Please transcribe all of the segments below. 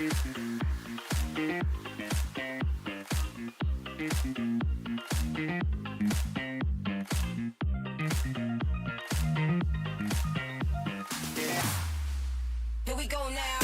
Here we go now.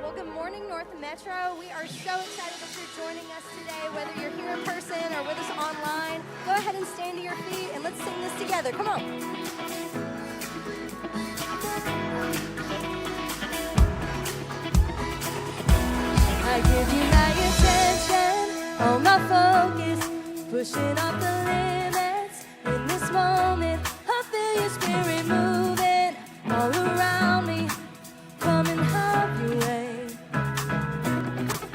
Well, good morning, North Metro. We are so excited that you're joining us today, whether you're here in person or with us online. Go ahead and stand to your feet and let's sing this together. Come on. I give you my attention, all my focus, pushing off the limits. In this moment, I feel your spirit moving all around me. Come and have your way.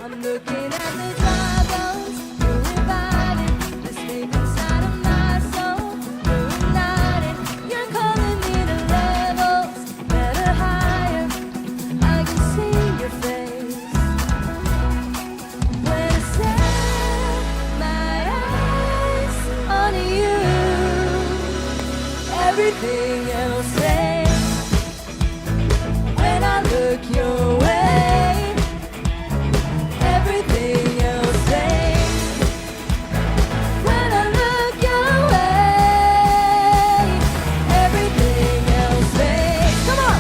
I'm looking at the dry bones, you're reviving this faith inside of my soul. You're igniting, you're calling me to levels better, higher. I can see your face. When I set my eyes on you, everything else fades. When I look your way, everything else fades. When I look your way, everything else fades. Come on.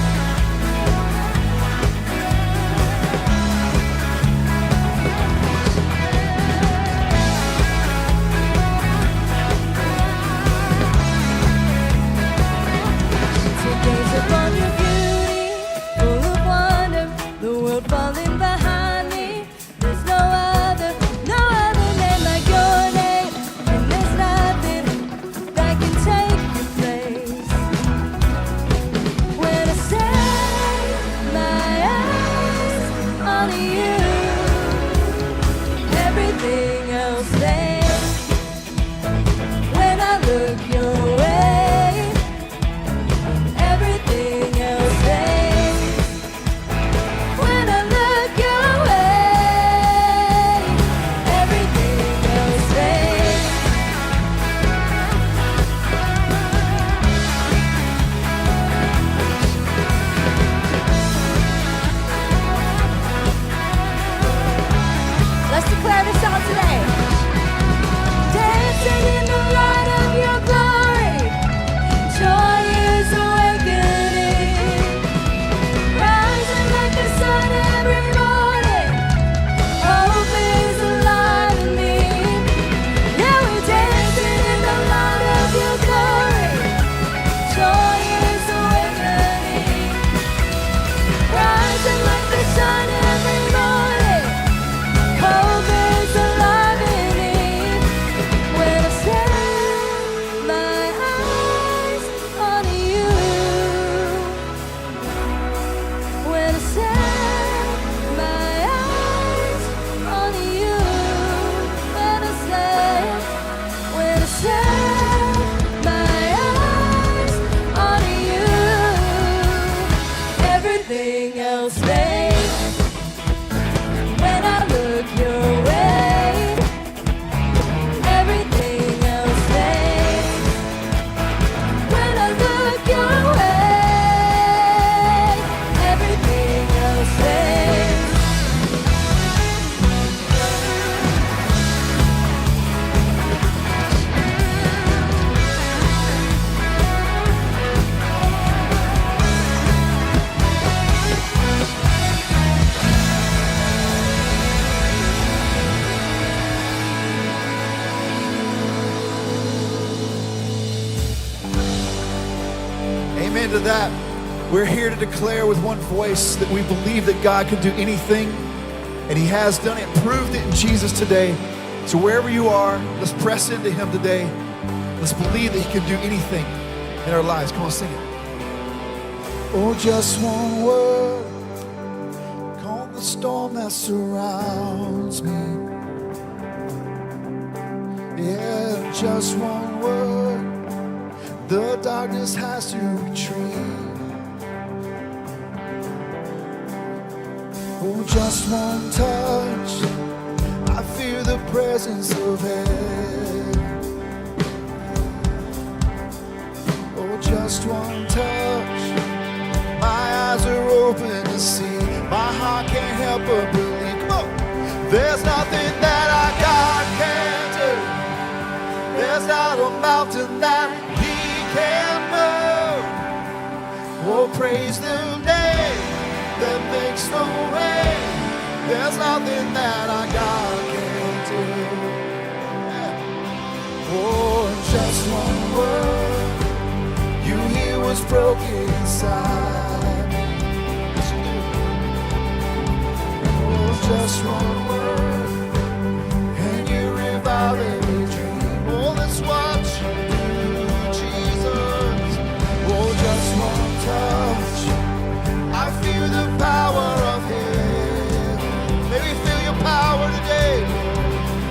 To gaze upon your beauty, full of wonder, the world falling behind me. There's no other name like your name, and there's nothing that can take your place. When I set my eyes on you, everything else fades. When I look your way, everything else fades. When I look your way, everything else fades. Let's declare this out today. Dancing in the light of your glory, joy is awakening, rising like the sun every morning. Hope is alive in me. Yeah, we're dancing in the light of your glory, joy is awakening, rising like the sun every morning. Hope is alive in me. When I set my eyes on you, when I set my eyes on you, when I set my eyes on you, everything else fades. When I look your way, everything else fades. When I look your way, everything else fades. Amen to that. We're here to declare with one voice that we believe that God can do anything, and He has done it, proved it in Jesus today. So wherever you are, let's press into Him today. Let's believe that He can do anything in our lives. Come on, sing it. Oh, just one word, calm the storm that surrounds me. Yeah, just one word, the darkness has to retreat. Oh, just one touch, presence of heaven. Oh, just one touch. My eyes are open to see. My heart can't help but believe. Come on. There's nothing that our God can't do. There's not a mountain that He can't move. Oh, praise the name that makes the way. There's nothing that our God can't do. Oh, and just one word, you hear what's broken inside. Oh, just one word, and you revive every dream. Oh, that's what you do, Jesus. Oh, just one touch, I feel the power of Him. Maybe feel your power today.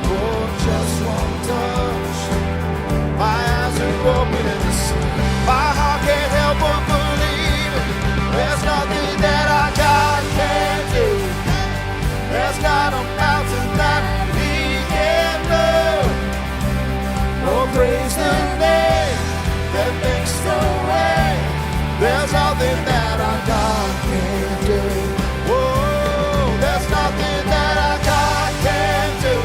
Oh, just one touch, my eyes are open and to see. My heart can't help but believe it. There's nothing that our God can't do. There's not a mountain that He can't move. Oh, praise the name that makes the way. There's nothing that our God can't do. Oh, there's nothing that our God can't do.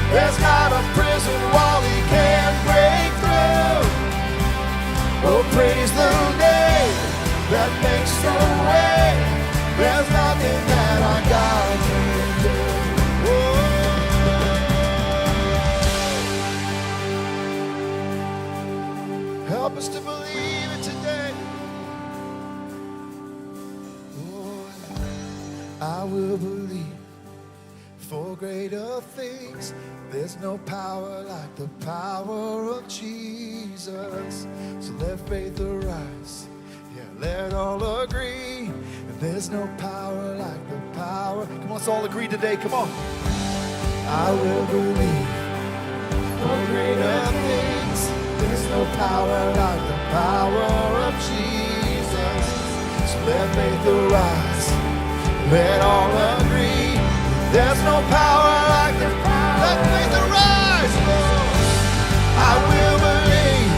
There's not a prison wall He can't break through. Oh, praise the name that makes the way. There's nothing that our God can't do. Oh. Help us to believe it today. Oh, I will believe for greater things. There's no power like the power of Jesus. So let faith arise. Yeah, let all agree. There's no power like the power. Come on, let's all agree today. Come on. I will believe for greater things. There's no power like the power of Jesus. So let faith arise. Let all agree. There's no power like the power. Let faith arise. I will believe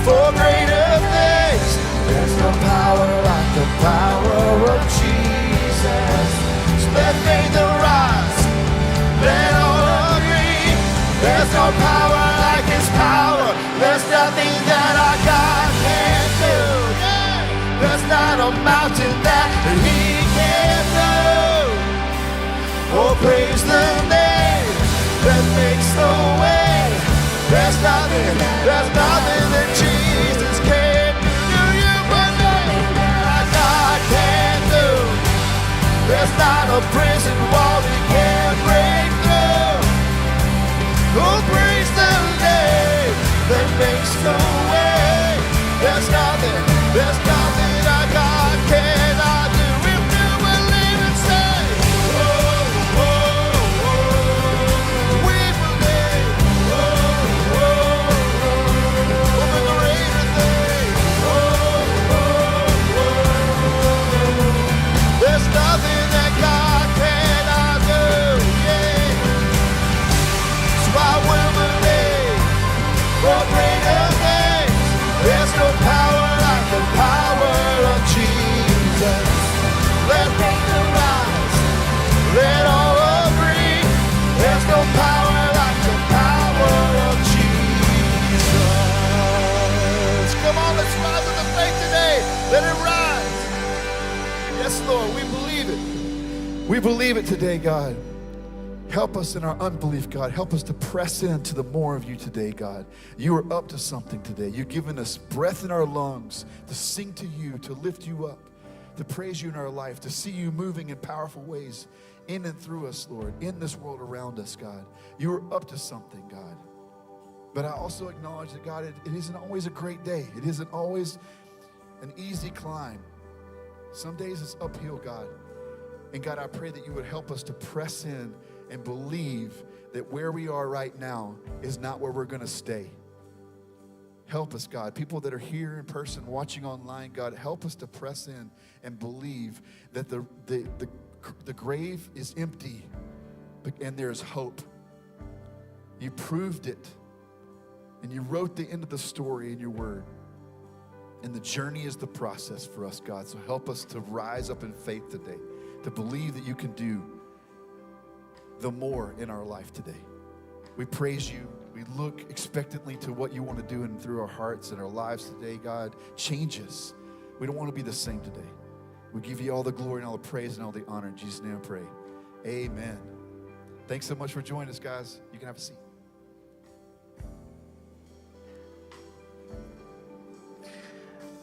for greater things. There's no power like the power of Jesus. So let faith arise. Let all agree. There's no power like His power. There's nothing that our God can't do. There's not a mountain that He can't move. Oh, praise the name that makes the way. There's nothing that Jesus can't do. Do you believe that our God can do? There's not a prison wall He can't break through. Oh, praise the name that makes the way. There's nothing our God cannot do. If you believe and say, oh, oh, oh, we believe. Oh, oh, oh, for greater things. Oh, oh, oh. There's nothing that God cannot do. Yeah. So I will believe for greater things. There's no power like the power of Jesus. Let faith arise. Let all agree. There's no power like the power of Jesus. Come on, let's rise with the faith today. Let it rise. Yes, Lord, we believe it. We believe it today, God. Help us in our unbelief, God. Help us to press into the more of You today, God. You are up to something today. You've given us breath in our lungs to sing to You, to lift You up, to praise You in our life, to see You moving in powerful ways in and through us, Lord, in this world around us, God. You are up to something, God. But I also acknowledge that, God, it isn't always a great day. It isn't always an easy climb. Some days it's uphill, God. And God, I pray that You would help us to press in and believe that where we are right now is not where we're going to stay. Help us, God. People that are here in person, watching online, God, help us to press in and believe that the grave is empty and there's hope. You proved it. And you wrote the end of the story in your word. And the journey is the process for us, God. So help us to rise up in faith today, to believe that you can do the more in our life today. We praise you. We look expectantly to what you want to do and through our hearts and our lives today, God. Change us. We don't want to be the same today. We give you all the glory and all the praise and all the honor. In Jesus' name I pray. Amen. Thanks so much for joining us, guys. You can have a seat.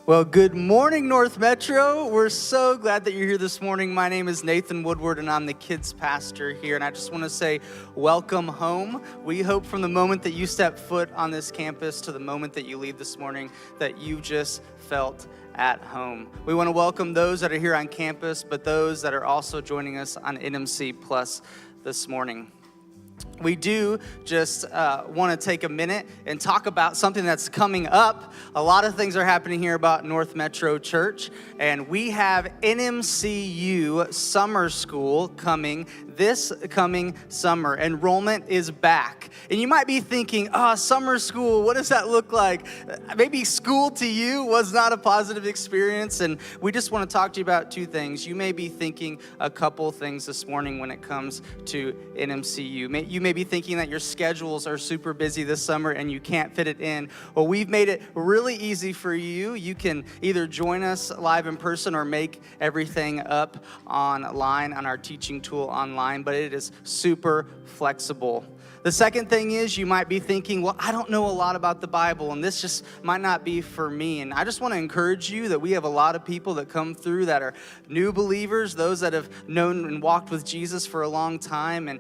Well, good morning, North Metro. We're so glad that you're here this morning. My name is Nathan Woodward, and I'm the kids pastor here. And I just want to say welcome home. We hope from the moment that you step foot on this campus to the moment that you leave this morning that you just felt at home. We want to welcome those that are here on campus, but those that are also joining us on NMC Plus this morning. We do just want to take a minute and talk about something that's coming up. A lot of things are happening here about North Metro Church, and we have NMCU Summer School coming this coming summer. Enrollment is back. And you might be thinking, summer school, what does that look like? Maybe school to you was not a positive experience, and we just want to talk to you about two things. You may be thinking a couple things this morning when it comes to NMCU. You may be thinking that your schedules are super busy this summer and you can't fit it in. Well, we've made it really easy for you. You can either join us live in person or make everything up online on our teaching tool online, but it is super flexible. The second thing is you might be thinking, well, I don't know a lot about the Bible, and this just might not be for me. And I just want to encourage you that we have a lot of people that come through that are new believers, those that have known and walked with Jesus for a long time, and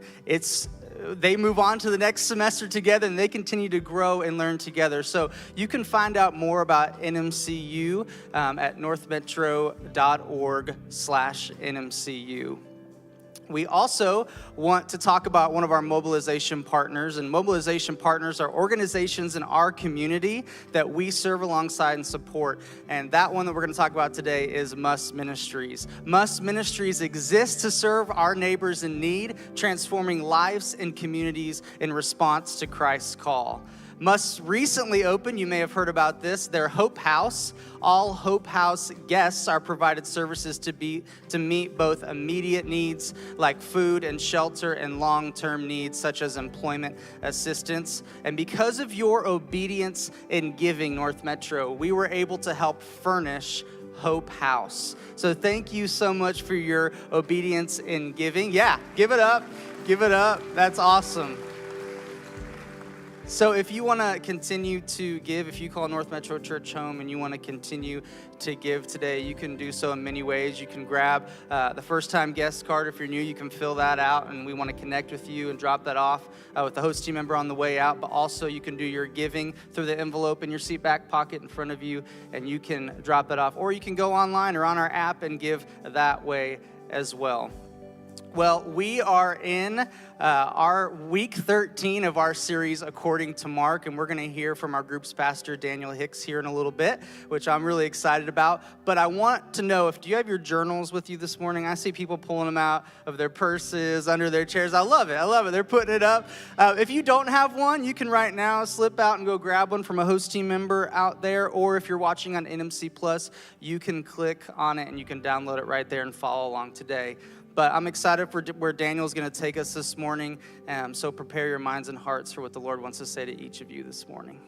they move on to the next semester together, and they continue to grow and learn together. So you can find out more about NMCU at northmetro.org/NMCU. We also want to talk about one of our mobilization partners, and mobilization partners are organizations in our community that we serve alongside and support. And that one that we're going to talk about today is Must Ministries. Must Ministries exists to serve our neighbors in need, transforming lives and communities in response to Christ's call. Must recently opened, you may have heard about this, their Hope House. All Hope House guests are provided services to meet both immediate needs like food and shelter and long-term needs such as employment assistance. And because of your obedience in giving, North Metro, we were able to help furnish Hope House. So thank you so much for your obedience in giving. Yeah, give it up. Give it up. That's awesome. So if you want to continue to give, if you call North Metro Church home and you want to continue to give today, you can do so in many ways. You can grab the first-time guest card. If you're new, you can fill that out, and we want to connect with you and drop that off with the host team member on the way out. But also, you can do your giving through the envelope in your seat back pocket in front of you, and you can drop that off. Or you can go online or on our app and give that way as well. Well, we are in our week 13 of our series, According to Mark, and we're going to hear from our group's pastor, Daniel Hicks, here in a little bit, which I'm really excited about. But I want to know, do you have your journals with you this morning? I see people pulling them out of their purses, under their chairs. I love it. I love it. They're putting it up. If you don't have one, you can right now slip out and go grab one from a host team member out there, or if you're watching on NMC Plus, you can click on it and you can download it right there and follow along today. But I'm excited for where Daniel's going to take us this morning. So prepare your minds and hearts for what the Lord wants to say to each of you this morning.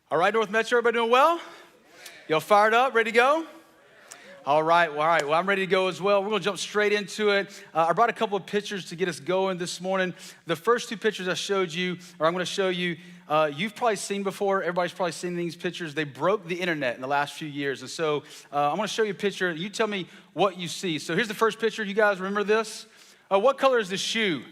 All right, North Metro, everybody doing well? Y'all fired up, ready to go? All right. Well, I'm ready to go as well. We're going to jump straight into it. I brought a couple of pictures to get us going this morning. The first two pictures I showed you, or I'm going to show you, you've probably seen before. Everybody's probably seen these pictures. They broke the internet in the last few years. And so I'm going to show you a picture. You tell me what you see. So here's the first picture. You guys remember this? What color is the shoe?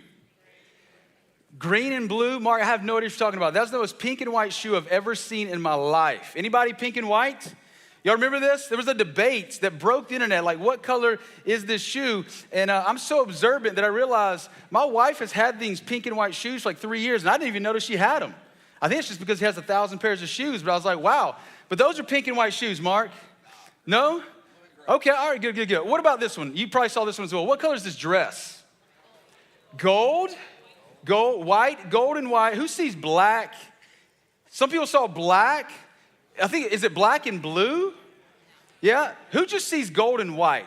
Green and blue. Mark, I have no idea what you're talking about. That's the most pink and white shoe I've ever seen in my life. Anybody pink and white? Y'all remember this? There was a debate that broke the internet, like what color is this shoe? And I'm so observant that I realized my wife has had these pink and white shoes for like 3 years, and I didn't even notice she had them. I think it's just because he has 1,000 pairs of shoes, but I was like, wow. But those are pink and white shoes, Mark. No? Okay, all right, good. What about this one? You probably saw this one as well. What color is this dress? Gold, white, gold and white. Who sees black? Some people saw black. I think, is it black and blue? Yeah? Who just sees gold and white?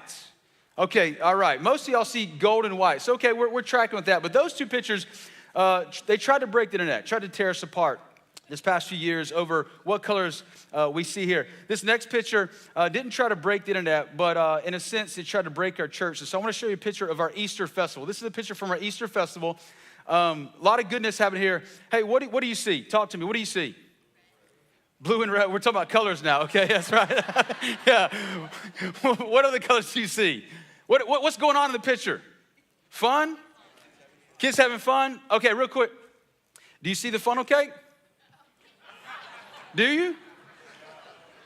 Okay, all right. Most of y'all see gold and white. So, okay, we're tracking with that. But those two pictures, they tried to break the internet, tried to tear us apart this past few years over what colors we see here. This next picture didn't try to break the internet, but in a sense, it tried to break our church. So I want to show you a picture of our Easter festival. This is a picture from our Easter festival. A lot of goodness happening here. Hey, what do you see? Talk to me. What do you see? Blue and red. We're talking about colors now. Okay, that's right. Yeah. What other colors do you see? What's going on in the picture? Fun? Kids having fun? Okay, real quick. Do you see the funnel cake? Do you?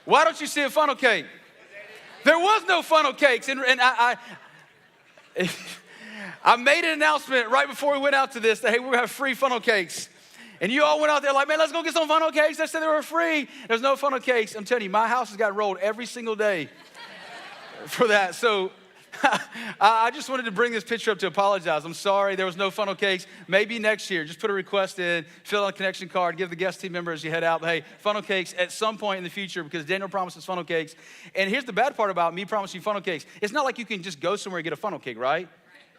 Why don't you see a funnel cake? There was no funnel cakes, and I made an announcement right before we went out to this that, hey, we're going to have free funnel cakes. And you all went out there like, man, let's go get some funnel cakes. They said they were free. There's no funnel cakes. I'm telling you, my house has got rolled every single day for that. So I just wanted to bring this picture up to apologize. I'm sorry there was no funnel cakes. Maybe next year, just put a request in, fill out a connection card, give the guest team member as you head out, hey, funnel cakes at some point in the future because Daniel promises funnel cakes. And here's the bad part about me promising you funnel cakes. It's not like you can just go somewhere and get a funnel cake, right?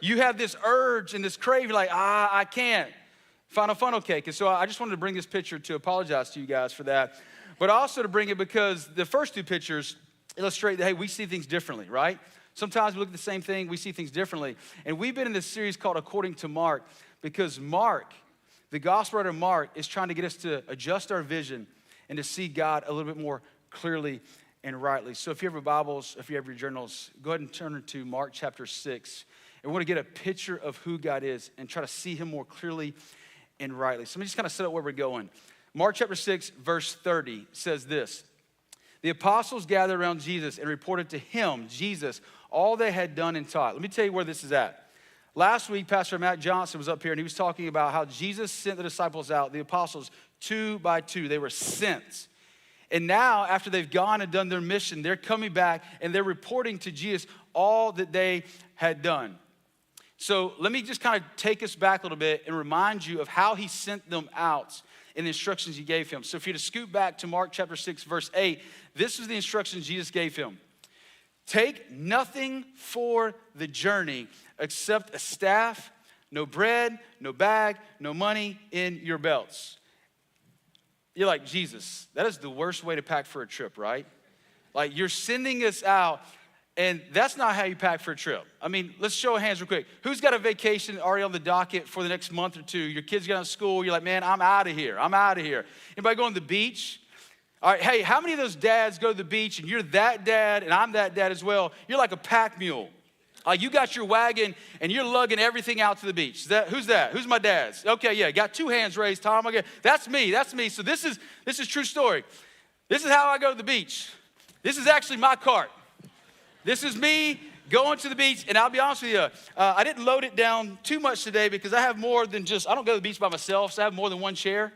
You have this urge and this craving like, I can't find a funnel cake. And so I just wanted to bring this picture to apologize to you guys for that. But also to bring it because the first two pictures illustrate that, hey, we see things differently, right? Sometimes we look at the same thing, we see things differently. And we've been in this series called According to Mark because Mark, the gospel writer Mark, is trying to get us to adjust our vision and to see God a little bit more clearly and rightly. So if you have your Bibles, if you have your journals, go ahead and turn to Mark chapter 6. And we want to get a picture of who God is and try to see him more clearly and rightly. So let me just kind of set up where we're going. Mark chapter 6, verse 30 says this. The apostles gathered around Jesus and reported to him, Jesus, all they had done and taught. Let me tell you where this is at. Last week, Pastor Matt Johnson was up here and he was talking about how Jesus sent the disciples out, the apostles, 2 by 2. They were sent. And now, after they've gone and done their mission, they're coming back and they're reporting to Jesus all that they had done. So let me just kind of take us back a little bit and remind you of how he sent them out in the instructions he gave him. So if you were to scoot back to Mark chapter 6, verse 8, this was the instructions Jesus gave him. Take nothing for the journey except a staff, no bread, no bag, no money in your belts. You're like, Jesus, that is the worst way to pack for a trip, right? Like you're sending us out. And that's not how you pack for a trip. I mean, let's show of hands real quick. Who's got a vacation already on the docket for the next month or two? Your kids get out of school. You're like, man, I'm out of here. Anybody going to the beach? All right, hey, how many of those dads go to the beach and you're that dad and I'm that dad as well? You're like a pack mule. You got your wagon and you're lugging everything out to the beach. Who's that? Who's my dads? Okay, yeah, got 2 hands raised, Tom. Okay, that's me. So this is true story. This is how I go to the beach. This is actually my cart. This is me going to the beach, and I'll be honest with you, I didn't load it down too much today because I have more than I don't go to the beach by myself, so I have more than one chair.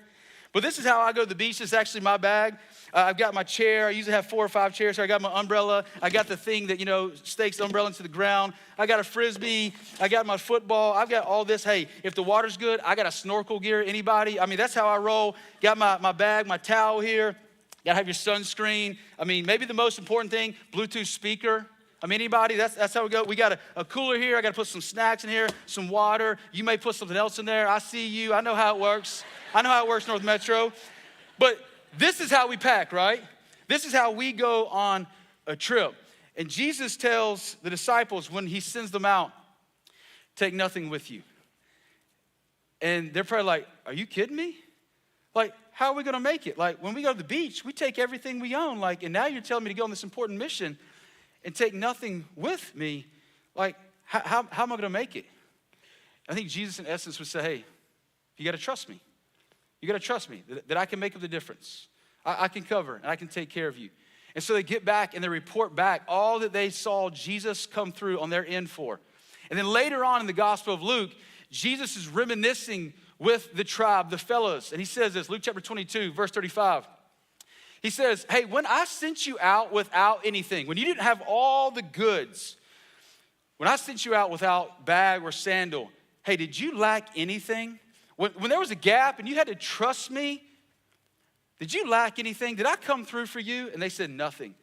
But this is how I go to the beach. This is actually my bag. I've got my chair. I usually have 4 or 5 chairs. So I got my umbrella. I got the thing that, stakes the umbrella into the ground. I got a Frisbee. I got my football. I've got all this. Hey, if the water's good, I got a snorkel gear. Anybody? I mean, that's how I roll. Got my bag, my towel here. Got to have your sunscreen. I mean, maybe the most important thing, Bluetooth speaker. I mean, anybody? That's how we go. We got a cooler here. I got to put some snacks in here, some water. You may put something else in there. I see you. I know how it works. North Metro. But this is how we pack, right? This is how we go on a trip. And Jesus tells the disciples when he sends them out, take nothing with you. And they're probably like, are you kidding me? Like, how are we gonna make it? Like, when we go to the beach, we take everything we own. Like, and now you're telling me to go on this important mission and take nothing with me. Like, how am I gonna make it? I think Jesus, in essence, would say, hey, you gotta trust me. You gotta trust me that I can make up the difference. I can cover and I can take care of you. And so they get back and they report back all that they saw Jesus come through on their end for. And then later on in the Gospel of Luke, Jesus is reminiscing with the tribe, the fellows. And he says this, Luke chapter 22, verse 35. He says, hey, when I sent you out without anything, when you didn't have all the goods, when I sent you out without bag or sandal, hey, did you lack anything? When there was a gap and you had to trust me, did you lack anything? Did I come through for you? And they said, nothing.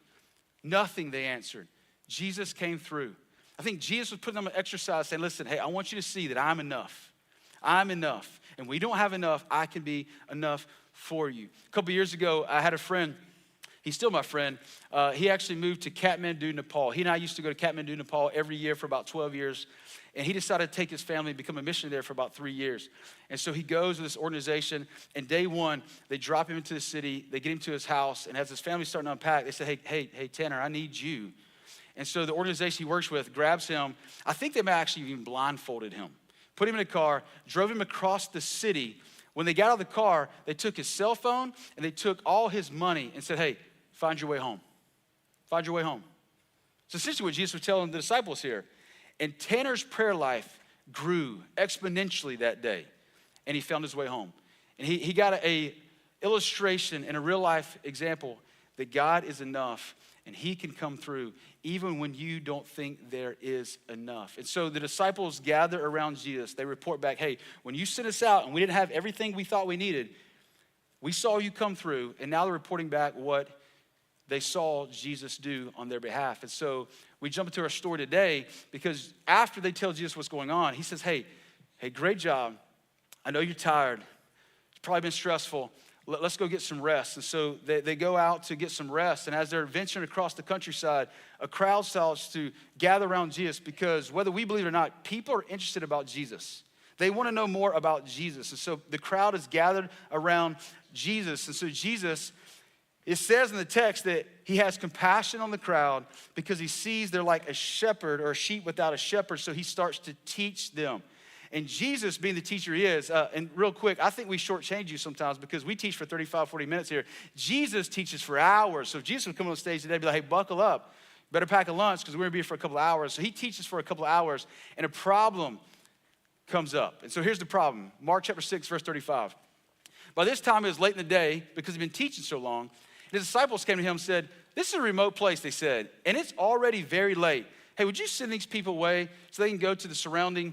Nothing, they answered. Jesus came through. I think Jesus was putting them on exercise saying, listen, hey, I want you to see that I'm enough. I'm enough. And when you don't have enough, I can be enough for you. A couple years ago, I had a friend. He's still my friend. He actually moved to Kathmandu, Nepal. He and I used to go to Kathmandu, Nepal every year for about 12 years. And he decided to take his family and become a missionary there for about 3 years. And so he goes with this organization, and day one, they drop him into the city, they get him to his house, and as his family's starting to unpack, they say, hey, Tanner, I need you. And so the organization he works with grabs him. I think they may actually even blindfolded him, put him in a car, drove him across the city. When they got out of the car, they took his cell phone, and they took all his money and said, hey, find your way home. Find your way home. It's essentially what Jesus was telling the disciples here. And Tanner's prayer life grew exponentially that day, and he found his way home. And he got a illustration and a real life example that God is enough, and he can come through even when you don't think there is enough. And so the disciples gather around Jesus. They report back, hey, when you sent us out and we didn't have everything we thought we needed, we saw you come through, and now they're reporting back what they saw Jesus do on their behalf. And so we jump into our story today because after they tell Jesus what's going on, he says, hey, great job. I know you're tired. It's probably been stressful. Let's go get some rest. And so they go out to get some rest. And as they're venturing across the countryside, a crowd starts to gather around Jesus because whether we believe it or not, people are interested about Jesus. They want to know more about Jesus. And so the crowd is gathered around Jesus. And so Jesus, it says in the text that he has compassion on the crowd because he sees they're like a shepherd or a sheep without a shepherd, so he starts to teach them. And Jesus, being the teacher he is, and real quick, I think we shortchange you sometimes because we teach for 35, 40 minutes here. Jesus teaches for hours. So if Jesus would come on the stage today and be like, hey, buckle up. Better pack a lunch because we're going to be here for a couple of hours. So he teaches for a couple of hours, and a problem comes up. And so here's the problem. Mark chapter 6, verse 35. By this time, it was late in the day because he'd been teaching so long. His disciples came to him and said, this is a remote place, they said, and it's already very late. Hey, would you send these people away so they can go to the surrounding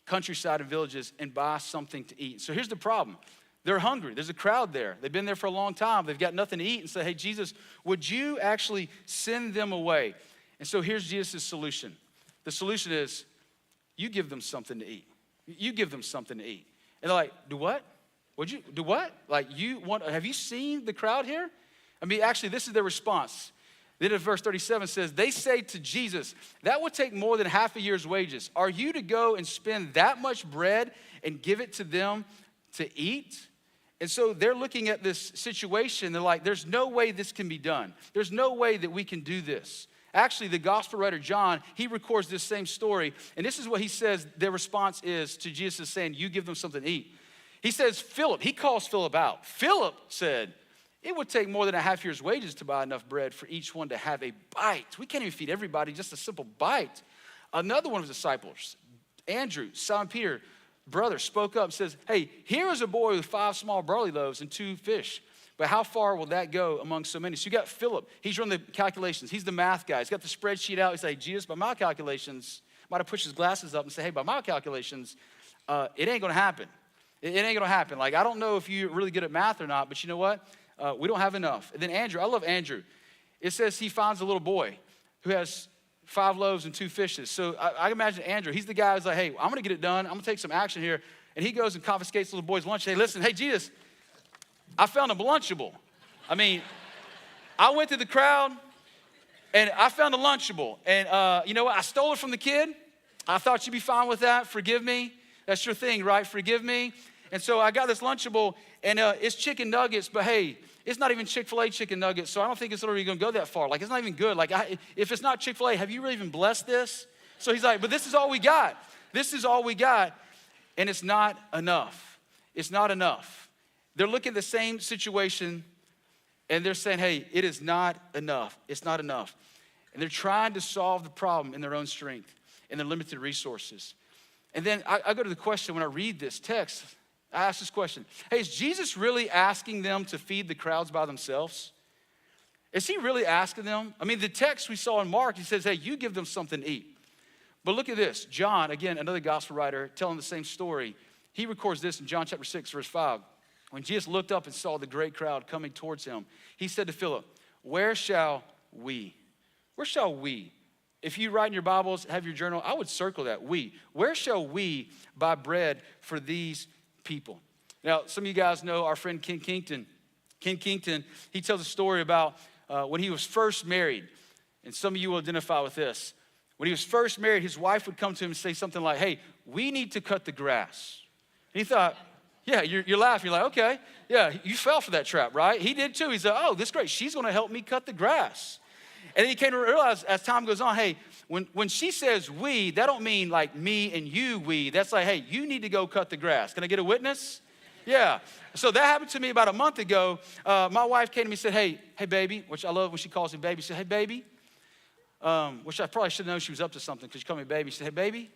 countryside and villages and buy something to eat? So here's the problem. They're hungry. There's a crowd there. They've been there for a long time. They've got nothing to eat. And say, hey, Jesus, would you actually send them away? And so here's Jesus' solution. The solution is you give them something to eat. You give them something to eat. And they're like, do what? Would you do what? Like have you seen the crowd here? I mean, actually, this is their response. Then in verse 37 says, they say to Jesus, that would take more than half a year's wages. Are you to go and spend that much bread and give it to them to eat? And so they're looking at this situation. They're like, there's no way this can be done. There's no way that we can do this. Actually, the gospel writer John, he records this same story. And this is what he says their response is to Jesus saying, you give them something to eat. He says, Philip, he calls Philip out. Philip said, it would take more than a half year's wages to buy enough bread for each one to have a bite. We can't even feed everybody, just a simple bite. Another one of his disciples, Andrew, Simon Peter, brother, spoke up and says, hey, here is a boy with 5 small barley loaves and 2 fish. But how far will that go among so many? So you got Philip. He's running the calculations. He's the math guy. He's got the spreadsheet out. He's like, Jesus, by my calculations, might have pushed his glasses up and say, hey, by my calculations, it ain't going to happen. It ain't going to happen. Like, I don't know if you're really good at math or not, but you know what? We don't have enough. And then Andrew, I love Andrew. It says he finds a little boy who has 5 loaves and 2 fishes. So I imagine Andrew, he's the guy who's like, hey, I'm going to get it done. I'm going to take some action here. And he goes and confiscates the little boy's lunch. Hey, listen, hey, Jesus, I found a Lunchable. I mean, I went to the crowd. And I found a Lunchable. And you know what? I stole it from the kid. I thought you'd be fine with that. Forgive me. That's your thing, right? Forgive me. And so I got this Lunchable, and it's chicken nuggets, but hey, it's not even Chick-fil-A chicken nuggets, so I don't think it's literally gonna go that far. Like, it's not even good. Like, if it's not Chick-fil-A, have you really even blessed this? So he's like, but this is all we got. This is all we got, and it's not enough. It's not enough. They're looking at the same situation, and they're saying, hey, it is not enough. It's not enough. And they're trying to solve the problem in their own strength, in their limited resources. And then I go to the question when I read this text, I ask this question, hey, is Jesus really asking them to feed the crowds by themselves? Is he really asking them? I mean, the text we saw in Mark, he says, hey, you give them something to eat. But look at this. John, again, another gospel writer telling the same story. He records this in John chapter 6, verse 5. When Jesus looked up and saw the great crowd coming towards him, he said to Philip, where shall we? Where shall we? If you write in your Bibles, have your journal, I would circle that, we. Where shall we buy bread for these people? Now, some of you guys know our friend Ken Kington. Ken Kington, he tells a story about when he was first married. And some of you will identify with this. When he was first married, his wife would come to him and say something like, hey, we need to cut the grass. And he thought, yeah, you're laughing. You're like, okay, yeah, you fell for that trap, right? He did too. He said, oh, this is great. She's going to help me cut the grass. And then he came to realize as time goes on, hey, when she says we, that don't mean like me and you, we. That's like, hey, you need to go cut the grass. Can I get a witness? Yeah. So that happened to me about a month ago. My wife came to me and said, hey, baby, which I love when she calls me baby. She said, hey, baby, which I probably should have known she was up to something because she called me baby. She said, hey, baby,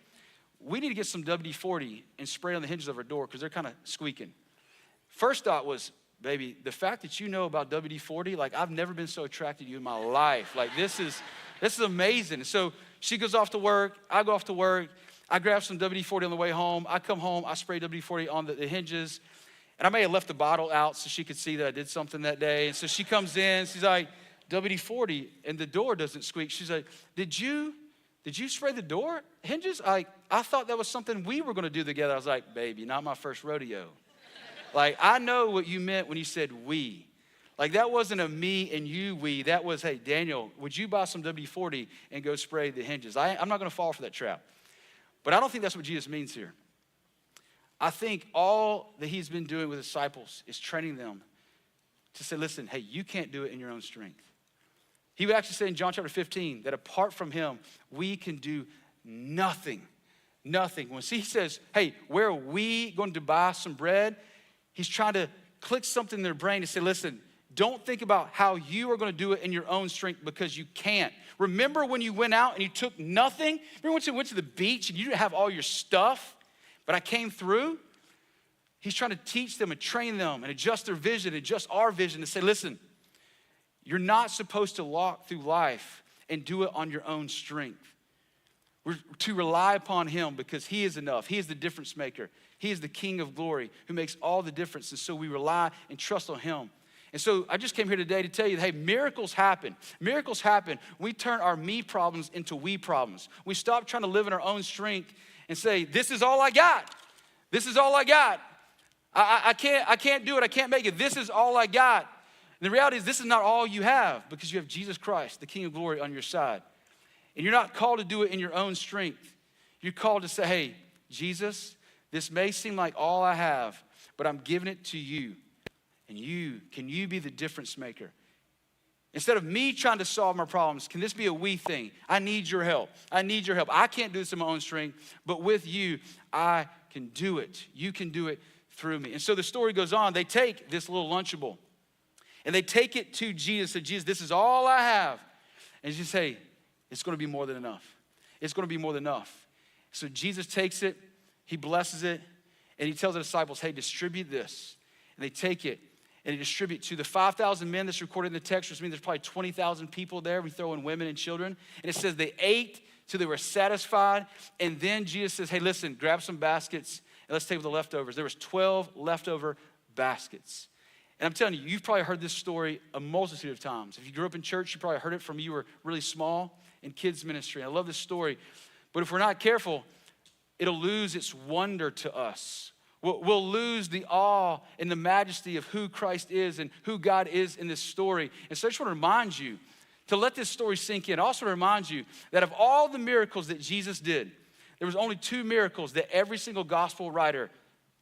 we need to get some WD-40 and spray on the hinges of our door because they're kind of squeaking. First thought was, baby, the fact that you know about WD-40, like I've never been so attracted to you in my life. Like this is amazing. So she goes off to work, I go off to work, I grab some WD-40 on the way home. I come home, I spray WD-40 on the hinges. And I may have left the bottle out so she could see that I did something that day. And so she comes in, she's like, WD-40, and the door doesn't squeak. She's like, did you spray the door hinges? I thought that was something we were gonna do together. I was like, baby, not my first rodeo. Like, I know what you meant when you said we. Like, that wasn't a me and you we. That was, hey, Daniel, would you buy some WD-40 and go spray the hinges? I'm not gonna fall for that trap. But I don't think that's what Jesus means here. I think all that he's been doing with disciples is training them to say, listen, hey, you can't do it in your own strength. He would actually say in John chapter 15 that apart from him, we can do nothing. Nothing. When he says, hey, where are we going to buy some bread? He's trying to click something in their brain to say, listen, don't think about how you are going to do it in your own strength because you can't. Remember when you went out and you took nothing? Remember when you went to the beach and you didn't have all your stuff, but I came through? He's trying to teach them and train them and adjust their vision, adjust our vision to say, listen, you're not supposed to walk through life and do it on your own strength. We're to rely upon him because he is enough. He is the difference maker. He is the King of glory who makes all the difference. And so we rely and trust on him. And so I just came here today to tell you, hey, miracles happen. Miracles happen. We turn our me problems into we problems. We stop trying to live in our own strength and say, this is all I got. This is all I got. I can't do it. I can't make it. This is all I got. And the reality is this is not all you have because you have Jesus Christ, the King of glory, on your side. And you're not called to do it in your own strength. You're called to say, hey, Jesus, this may seem like all I have, but I'm giving it to you. And can you be the difference maker? Instead of me trying to solve my problems, can this be a we thing? I need your help. I need your help. I can't do this in my own strength, but with you, I can do it. You can do it through me. And so the story goes on. They take this little Lunchable and they take it to Jesus. And Jesus, this is all I have. And you say, it's going to be more than enough. It's going to be more than enough. So Jesus takes it, he blesses it, and he tells the disciples, hey, distribute this. And they take it and they distribute to the 5,000 men that's recorded in the text, which means there's probably 20,000 people there. We throw in women and children. And it says they ate till they were satisfied. And then Jesus says, hey, listen, grab some baskets and let's take the leftovers. There was 12 leftover baskets. And I'm telling you, you've probably heard this story a multitude of times. If you grew up in church, you probably heard it from you were really small in kids ministry. I love this story. But if we're not careful, it'll lose its wonder to us. We'll lose the awe and the majesty of who Christ is and who God is in this story. And so I just want to remind you to let this story sink in, I also remind you that of all the miracles that Jesus did, there was only 2 miracles that every single gospel writer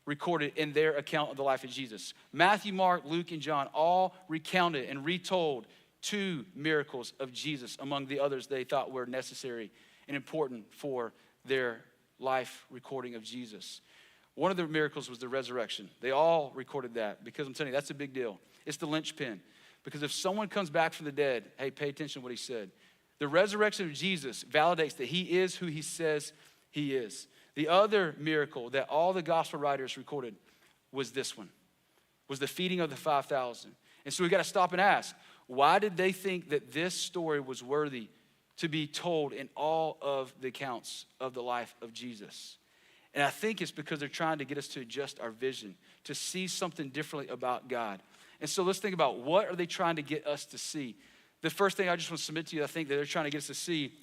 recorded in their account of the life of Jesus. Matthew, Mark, Luke, and John all recounted and retold 2 miracles of Jesus among the others they thought were necessary and important for their life recording of Jesus. One of the miracles was the resurrection. They all recorded that because I'm telling you, that's a big deal. It's the linchpin. Because if someone comes back from the dead, hey, pay attention to what he said. The resurrection of Jesus validates that he is who he says he is. The other miracle that all the gospel writers recorded was this one, was the feeding of the 5,000. And so we got to stop and ask, why did they think that this story was worthy to be told in all of the accounts of the life of Jesus? And I think it's because they're trying to get us to adjust our vision, to see something differently about God. And so let's think about, what are they trying to get us to see? The first thing I just want to submit to you, I think that they're trying to get us to see,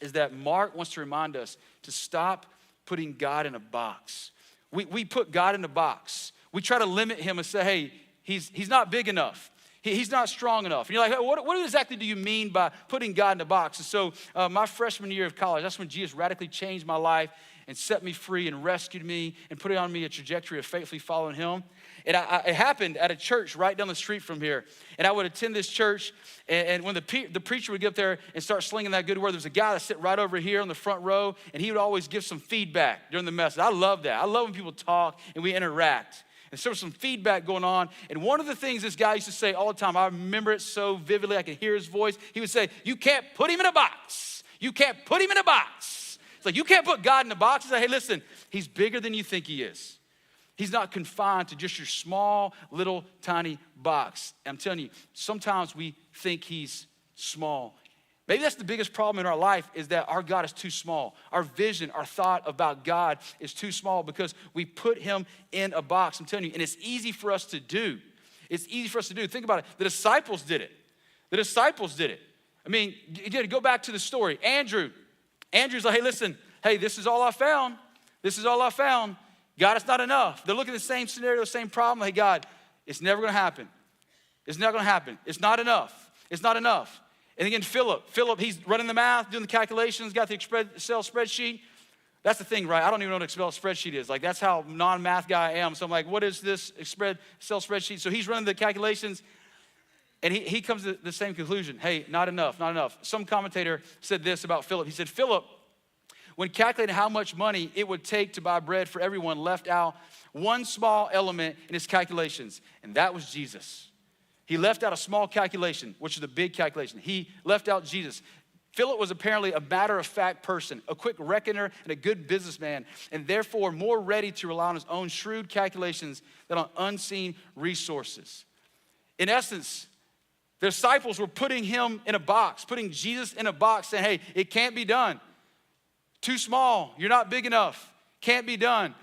is that Mark wants to remind us to stop putting God in a box. We put God in a box. We try to limit him and say, hey, he's not big enough. He's not strong enough. And you're like, hey, what exactly do you mean by putting God in a box? And so my freshman year of college, that's when Jesus radically changed my life and set me free and rescued me and put on me a trajectory of faithfully following him. And it happened at a church right down the street from here. And I would attend this church, and when the preacher would get up there and start slinging that good word, there was a guy that sit right over here on the front row, and he would always give some feedback during the message. I love that. I love when people talk and we interact. And so there was some feedback going on. And one of the things this guy used to say all the time, I remember it so vividly, I could hear his voice. He would say, you can't put him in a box. You can't put him in a box. It's like, you can't put God in a box. He's like, hey, listen, he's bigger than you think he is. He's not confined to just your small, little, tiny box. I'm telling you, sometimes we think he's small. Maybe that's the biggest problem in our life, is that our God is too small. Our vision, our thought about God is too small because we put him in a box. I'm telling you, and it's easy for us to do. It's easy for us to do. Think about it. The disciples did it. The disciples did it. I mean, again, go back to the story. Andrew's like, hey, listen, hey, this is all I found. This is all I found. God, it's not enough. They're looking at the same scenario, the same problem. Hey, God, it's never going to happen. It's not going to happen. It's not enough. It's not enough. And again, Philip, he's running the math, doing the calculations, got the Excel spreadsheet. That's the thing, right? I don't even know what an Excel spreadsheet is. Like, that's how non-math guy I am. So I'm like, what is this Excel spreadsheet? So he's running the calculations, and he comes to the same conclusion. Hey, not enough, not enough. Some commentator said this about Philip. He said, Philip, when calculating how much money it would take to buy bread for everyone, left out one small element in his calculations, and that was Jesus. He left out a small calculation, which is a big calculation. He left out Jesus. Philip was apparently a matter-of-fact person, a quick reckoner and a good businessman, and therefore more ready to rely on his own shrewd calculations than on unseen resources. In essence, the disciples were putting him in a box, putting Jesus in a box, saying, hey, it can't be done. Too small, you're not big enough, can't be done.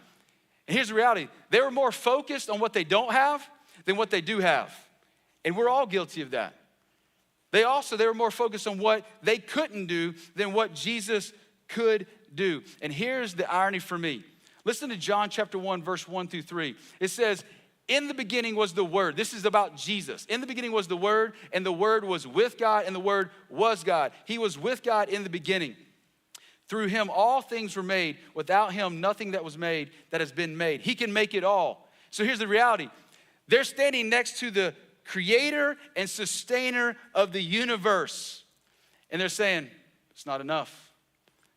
And here's the reality. They were more focused on what they don't have than what they do have. And we're all guilty of that. They were more focused on what they couldn't do than what Jesus could do. And here's the irony for me. Listen to John chapter 1, verse 1 through 3. It says, in the beginning was the Word. This is about Jesus. In the beginning was the Word, and the Word was with God, and the Word was God. He was with God in the beginning. Through him, all things were made. Without him, nothing that was made that has been made. He can make it all. So here's the reality. They're standing next to the creator and sustainer of the universe. And they're saying, it's not enough.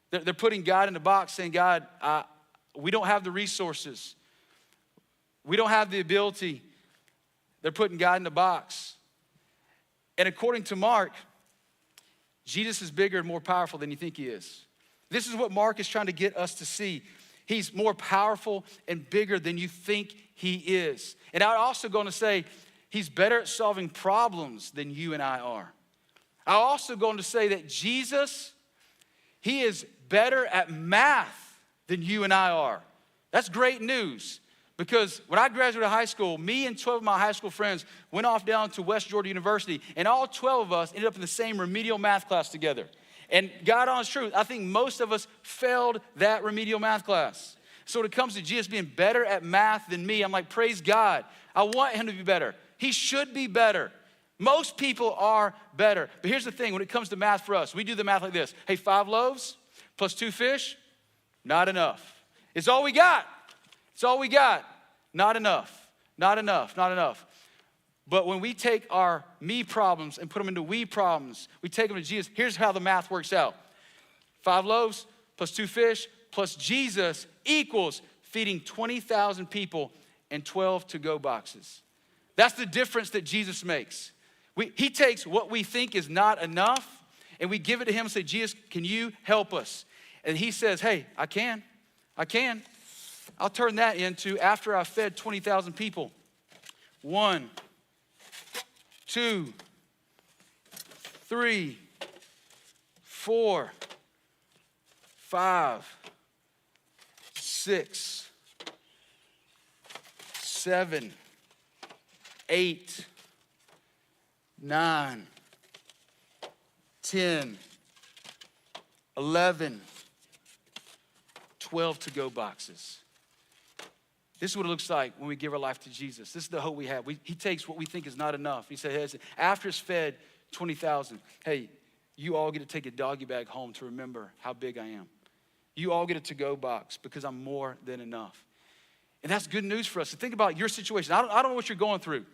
They're putting God in the box, saying, God, we don't have the resources. We don't have the ability. They're putting God in the box. And according to Mark, Jesus is bigger and more powerful than you think he is. This is what Mark is trying to get us to see. He's more powerful and bigger than you think he is. And I'm also going to say, he's better at solving problems than you and I are. I'm also going to say that Jesus, he is better at math than you and I are. That's great news. Because when I graduated high school, me and 12 of my high school friends went off down to West Georgia University, and all 12 of us ended up in the same remedial math class together. And God honest truth, I think most of us failed that remedial math class. So when it comes to Jesus being better at math than me, I'm like, praise God. I want him to be better. He should be better. Most people are better. But here's the thing, when it comes to math for us, we do the math like this. Hey, 5 loaves plus 2 fish, not enough. It's all we got. It's all we got. Not enough. Not enough. Not enough. But when we take our me problems and put them into we problems, we take them to Jesus, here's how the math works out. 5 loaves plus 2 fish plus Jesus equals feeding 20,000 people and 12 to-go boxes. That's the difference that Jesus makes. He takes what we think is not enough and we give it to him and say, Jesus, can you help us? And he says, hey, I can. I'll turn that into, after I've fed 20,000 people, 1, 2, 3, 4, 5, 6, 7, 8, 9, 10, 11, 12 to-go boxes. This is what it looks like when we give our life to Jesus. This is the hope we have. He takes what we think is not enough. He says, after it's fed 20,000, hey, you all get to take a doggy bag home to remember how big I am. You all get a to-go box because I'm more than enough. And that's good news for us. So think about your situation. I don't know what you're going through,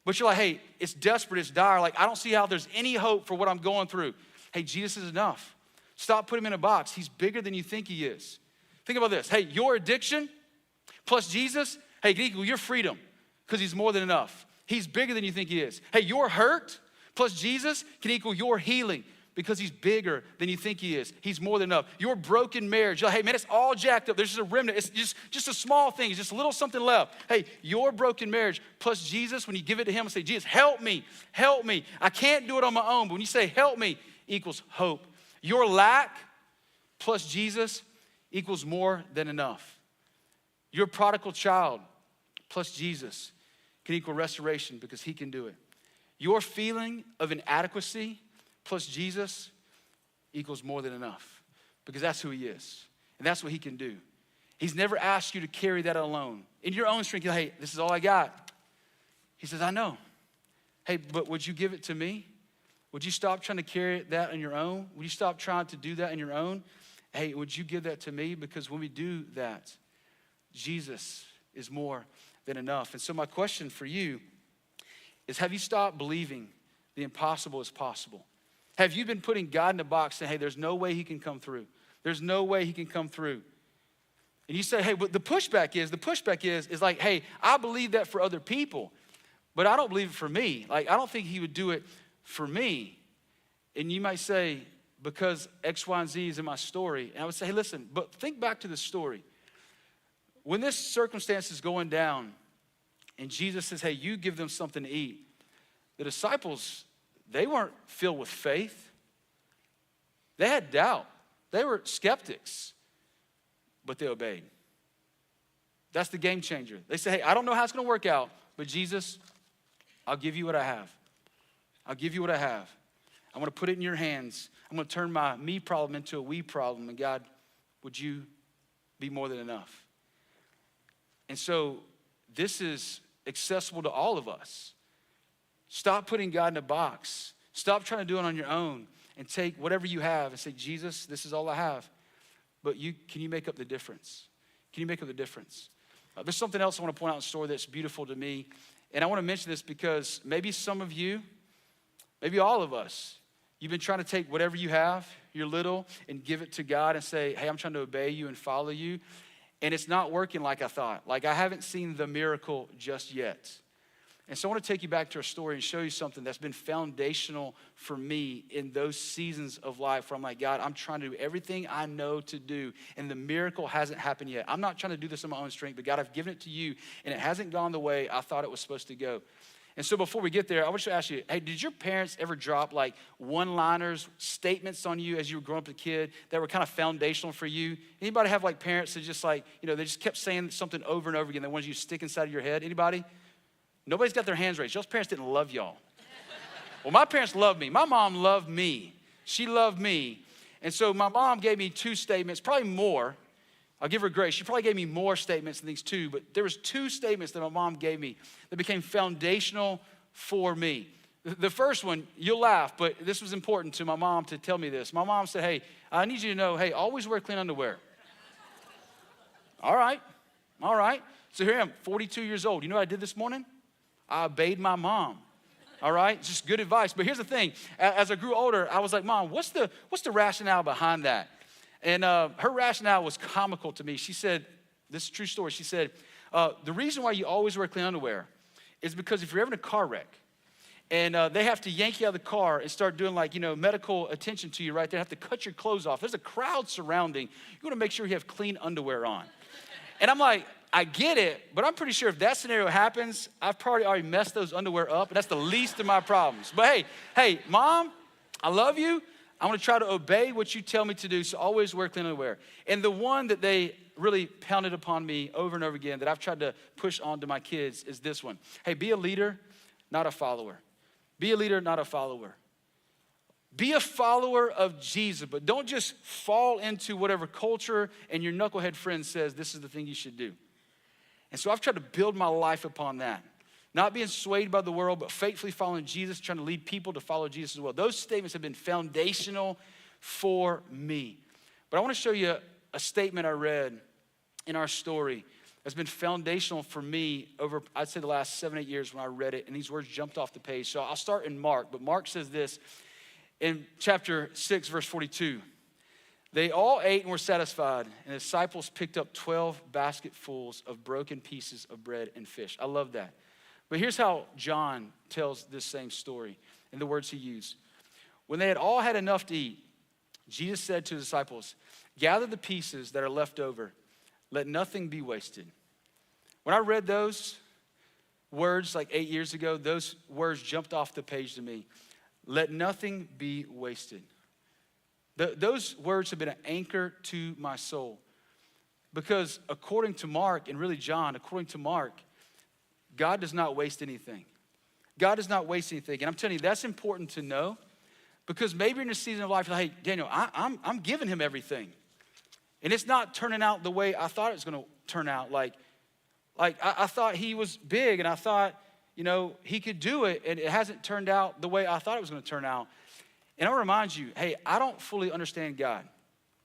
but you're like, hey, it's desperate, it's dire. Like, I don't see how there's any hope for what I'm going through. Hey, Jesus is enough. Stop putting him in a box. He's bigger than you think he is. Think about this. Hey, your addiction plus Jesus, hey, can equal your freedom because he's more than enough. He's bigger than you think he is. Hey, your hurt plus Jesus can equal your healing because he's bigger than you think he is. He's more than enough. Your broken marriage, you're like, hey, man, it's all jacked up. There's just a remnant. It's just a small thing. It's just a little something left. Hey, your broken marriage plus Jesus, when you give it to him and say, Jesus, help me. I can't do it on my own. But when you say help me, equals hope. Your lack plus Jesus equals more than enough. Your prodigal child plus Jesus can equal restoration because he can do it. Your feeling of inadequacy plus Jesus equals more than enough because that's who he is and that's what he can do. He's never asked you to carry that alone. In your own strength, you're like, hey, this is all I got. He says, I know. Hey, but would you give it to me? Would you stop trying to carry that on your own? Would you stop trying to do that on your own? Hey, would you give that to me? Because when we do that, Jesus is more than enough. And so my question for you is, have you stopped believing the impossible is possible? Have you been putting God in a box saying, hey, there's no way he can come through. There's no way he can come through. And you say, hey, but the pushback is like, hey, I believe that for other people, but I don't believe it for me. Like, I don't think he would do it for me. And you might say, because X, Y, and Z is in my story. And I would say, hey, listen, but think back to the story. When this circumstance is going down and Jesus says, hey, you give them something to eat, the disciples, they weren't filled with faith. They had doubt. They were skeptics, but they obeyed. That's the game changer. They say, hey, I don't know how it's going to work out, but Jesus, I'll give you what I have. I'll give you what I have. I'm going to put it in your hands. I'm going to turn my me problem into a we problem. And God, would you be more than enough? And so this is accessible to all of us. Stop putting God in a box. Stop trying to do it on your own and take whatever you have and say, Jesus, this is all I have. But can you make up the difference? Can you make up the difference? There's something else I want to point out in the story that's beautiful to me. And I want to mention this because maybe some of you, maybe all of us, you've been trying to take whatever you have, your little, and give it to God and say, hey, I'm trying to obey you and follow you. And it's not working like I thought. Like, I haven't seen the miracle just yet. And so I want to take you back to our story and show you something that's been foundational for me in those seasons of life where I'm like, God, I'm trying to do everything I know to do, and the miracle hasn't happened yet. I'm not trying to do this on my own strength, but God, I've given it to you, and it hasn't gone the way I thought it was supposed to go. And so before we get there, I want to ask you, hey, did your parents ever drop like one-liners, statements on you as you were growing up as a kid that were kind of foundational for you? Anybody have like parents that just like, they just kept saying something over and over again that wanted you to stick inside of your head? Anybody? Nobody's got their hands raised. Y'all's parents didn't love y'all. Well, my parents loved me. My mom loved me. She loved me. And so my mom gave me 2 statements, probably more. I'll give her grace. She probably gave me more statements than these 2, but there was 2 statements that my mom gave me that became foundational for me. The first one, you'll laugh, but this was important to my mom to tell me this. My mom said, hey, I need you to know, hey, always wear clean underwear. All right. So here I am, 42 years old. You know what I did this morning? I obeyed my mom. All right, it's just good advice. But here's the thing, as I grew older, I was like, Mom, what's the rationale behind that? And her rationale was comical to me. She said, this is a true story. She said, the reason why you always wear clean underwear is because if you're ever in a car wreck, and they have to yank you out of the car and start doing medical attention to you right there. Have to cut your clothes off. There's a crowd surrounding. You want to make sure you have clean underwear on. And I'm like, I get it, but I'm pretty sure if that scenario happens, I've probably already messed those underwear up, and that's the least of my problems. But hey, Mom, I love you. I'm going to try to obey what you tell me to do, so always wear clean underwear. And the one that they really pounded upon me over and over again that I've tried to push on to my kids is this one. Hey, be a leader, not a follower. Be a leader, not a follower. Be a follower of Jesus, but don't just fall into whatever culture and your knucklehead friend says this is the thing you should do. And so I've tried to build my life upon that. Not being swayed by the world, but faithfully following Jesus, trying to lead people to follow Jesus as well. Those statements have been foundational for me. But I want to show you a statement I read in our story that's been foundational for me over, I'd say, the last 7-8 years when I read it, and these words jumped off the page. So I'll start in Mark, but Mark says this in chapter 6, verse 42. They all ate and were satisfied, and the disciples picked up 12 basketfuls of broken pieces of bread and fish. I love that. But here's how John tells this same story in the words he used. When they had all had enough to eat, Jesus said to his disciples, gather the pieces that are left over. Let nothing be wasted. When I read those words 8 years ago, those words jumped off the page to me. Let nothing be wasted. Those words have been an anchor to my soul. Because according to Mark, and really John, according to Mark, God does not waste anything. God does not waste anything. And I'm telling you, that's important to know. Because maybe you're in a season of life, you're like, hey, Daniel, I'm giving him everything. And it's not turning out the way I thought it was going to turn out. I thought he was big, and I thought, he could do it, and it hasn't turned out the way I thought it was going to turn out. And I'll remind you, hey, I don't fully understand God.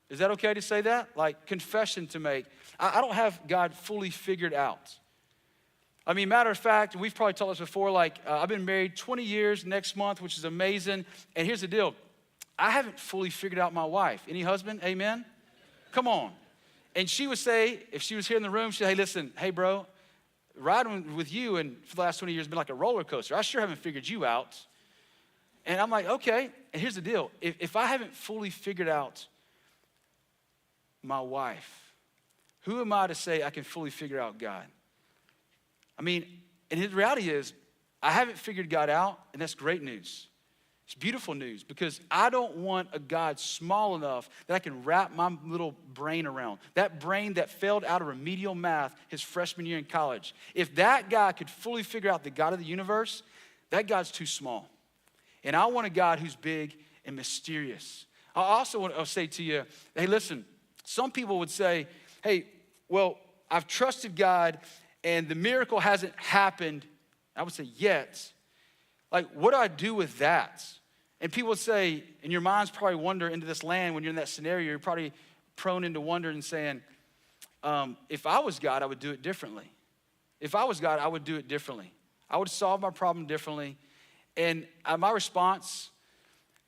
Is that okay to say that? Confession to make. I don't have God fully figured out. I mean, matter of fact, we've probably told us before, I've been married 20 years next month, which is amazing. And here's the deal. I haven't fully figured out my wife. Any husband? Amen? Come on. And she would say, if she was here in the room, she'd say, hey, listen, hey, bro, riding with you and for the last 20 years has been like a roller coaster. I sure haven't figured you out. And I'm like, okay. And here's the deal. If I haven't fully figured out my wife, who am I to say I can fully figure out God? I mean, and the reality is, I haven't figured God out, and that's great news. It's beautiful news because I don't want a God small enough that I can wrap my little brain around. That brain that failed out of remedial math his freshman year in college. If that guy could fully figure out the God of the universe, that God's too small. And I want a God who's big and mysterious. I also want to say to you, hey, listen, some people would say, hey, well, I've trusted God and the miracle hasn't happened. I would say, yet. What do I do with that? And people would say, and your mind's probably wander into this land when you're in that scenario, you're probably prone into wonder and saying, if I was God, I would do it differently. If I was God, I would do it differently. I would solve my problem differently. And my response